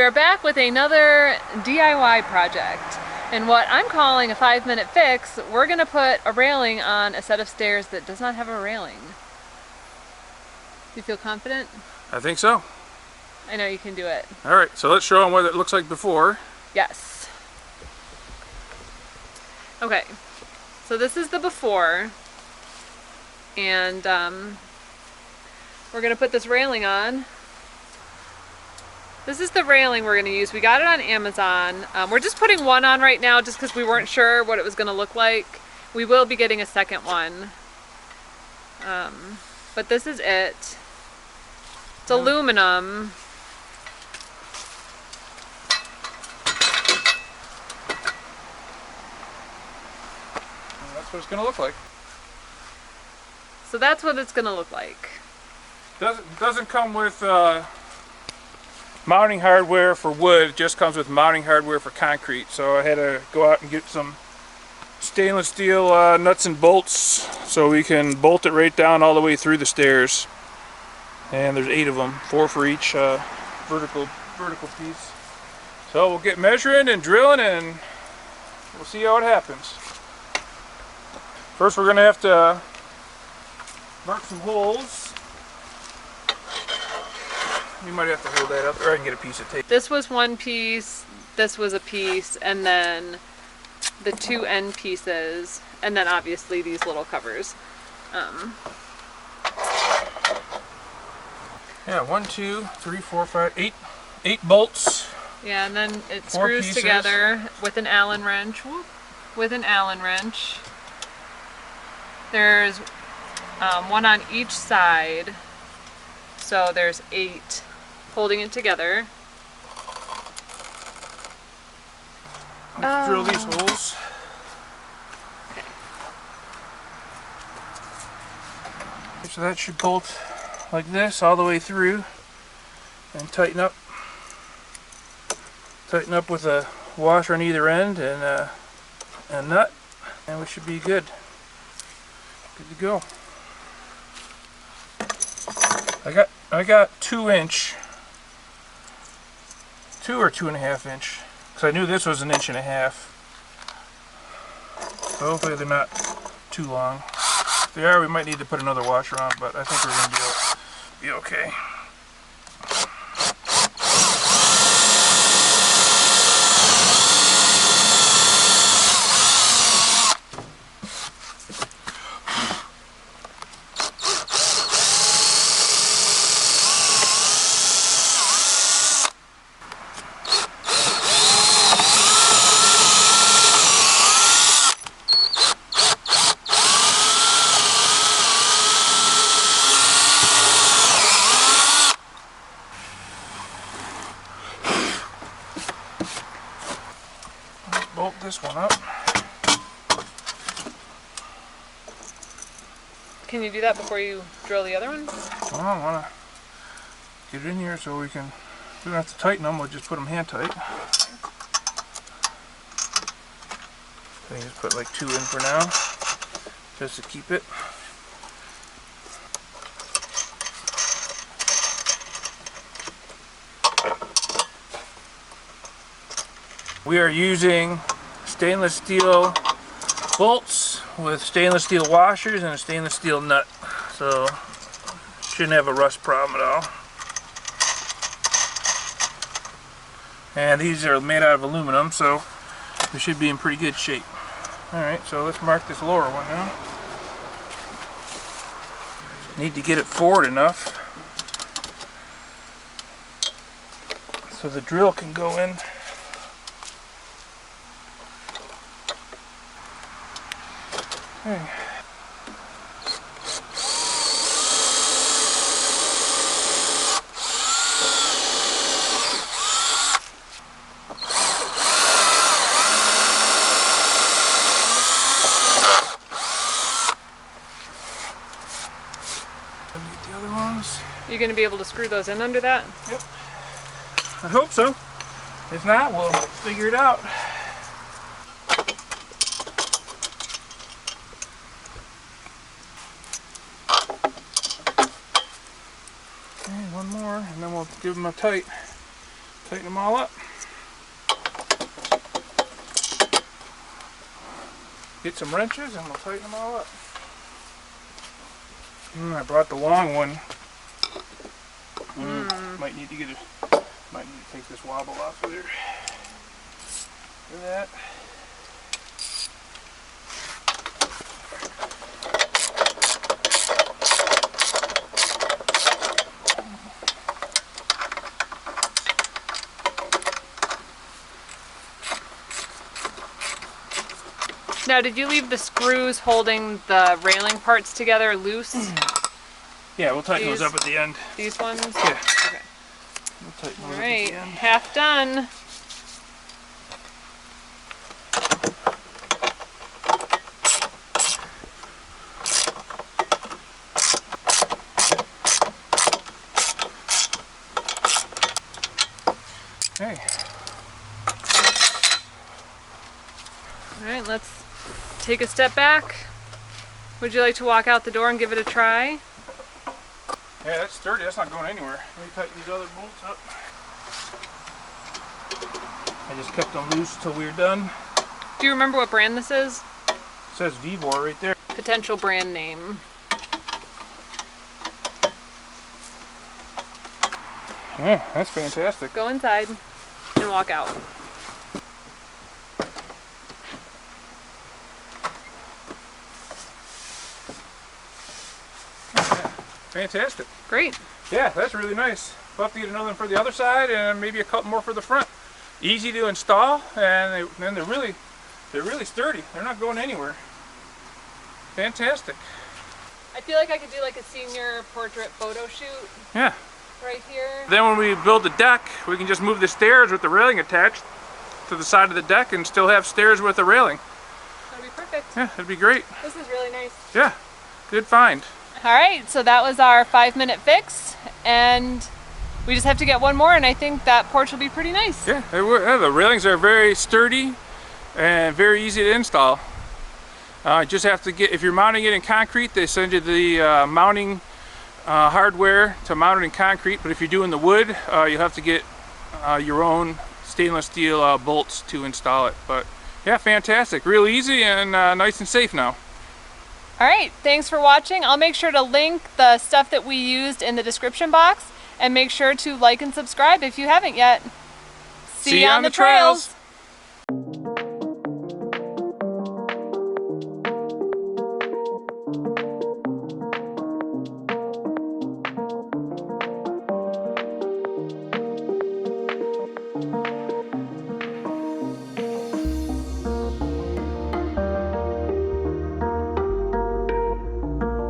are back with another DIY project. And what I'm calling a 5-minute fix, we're going to put a railing on a set of stairs that does not have a railing. Do you feel confident? I think so. I know you can do it. Alright, so let's show them what it looks like before. Yes. Okay, so this is the before. And we're going to put this railing on. This is the railing we're going to use. We got it on Amazon. We're just putting one on right now just because we weren't sure what it was going to look like. We will be getting a second one. But this is it. It's aluminum. That's what it's going to look like. So that's what it's going to look like. Doesn't come with mounting hardware for wood, it just comes with mounting hardware for concrete. So I had to go out and get some stainless steel nuts and bolts so we can bolt it right down all the way through the stairs. And there's 8 of them, 4 for each vertical piece. So we'll get measuring and drilling and we'll see how it happens. First we're going to have to mark some holes. You might have to hold that up, or I can get a piece of tape. This was one piece, this was a piece, and then the 2 end pieces, and then obviously these little covers. Yeah, 1, 2, 3, 4, 5, 8 bolts. Yeah, and then it 4 screws pieces together with an Allen wrench. Whoop, with an Allen wrench. There's one on each side, so there's 8 holding it together. Let's drill these holes. Okay. So that should bolt like this all the way through and tighten up. Tighten up with a washer on either end and a nut, and we should be good. Good to go. I got 2-inch, 2 or 2.5 inch, because I knew this was 1.5 inches. So hopefully they're not too long. If they are, we might need to put another washer on, but I think we're going to be okay. Bolt this one up. Can you do that before you drill the other one? Well, I want to get it in here so we don't have to tighten them, we'll just put them hand tight. I think just put like 2 in for now, just to keep it. We are using stainless steel bolts with stainless steel washers and a stainless steel nut, so shouldn't have a rust problem at all. And these are made out of aluminum, so they should be in pretty good shape. Alright, so let's mark this lower one now. Need to get it forward enough so the drill can go in. Okay. Get the other ones. You going to be able to screw those in under that? Yep. I hope so. If not, we'll figure it out. Okay, one more, and then we'll give them a tight Tighten them all up. Get some wrenches and we'll tighten them all up. I brought the long one. Might need to take this wobble off of there. Look at that. Now, did you leave the screws holding the railing parts together loose? Yeah, we'll tighten those up at the end. These ones? Yeah. Okay. We'll tighten those All up right, at the end. half done. Okay. All right, let's take a step back. Would you like to walk out the door and give it a try? Yeah, that's sturdy. That's not going anywhere. Let me tighten these other bolts up. I just kept them loose till we were done. Do you remember what brand this is? It says Vivor right there. Potential brand name. Yeah, that's fantastic. Go inside and walk out. Fantastic. Great. Yeah, that's really nice. We'll have to get another one for the other side and maybe a couple more for the front. Easy to install, and they're really sturdy. They're not going anywhere. Fantastic. I feel like I could do like a senior portrait photo shoot Yeah. right here. Then when we build the deck, we can just move the stairs with the railing attached to the side of the deck and still have stairs with the railing. That'd be perfect. Yeah, it'd be great. This is really nice. Yeah, good find. All right, so that was our 5-minute fix, and we just have to get one more, and I think that porch will be pretty nice. Yeah, the railings are very sturdy and very easy to install. Just have to get, if you're mounting it in concrete, they send you the mounting hardware to mount it in concrete, but if you're doing the wood, you'll have to get your own stainless steel bolts to install it. But yeah, fantastic, real easy and nice and safe now. All right, thanks for watching. I'll make sure to link the stuff that we used in the description box, and make sure to like and subscribe if you haven't yet. See you on the trails.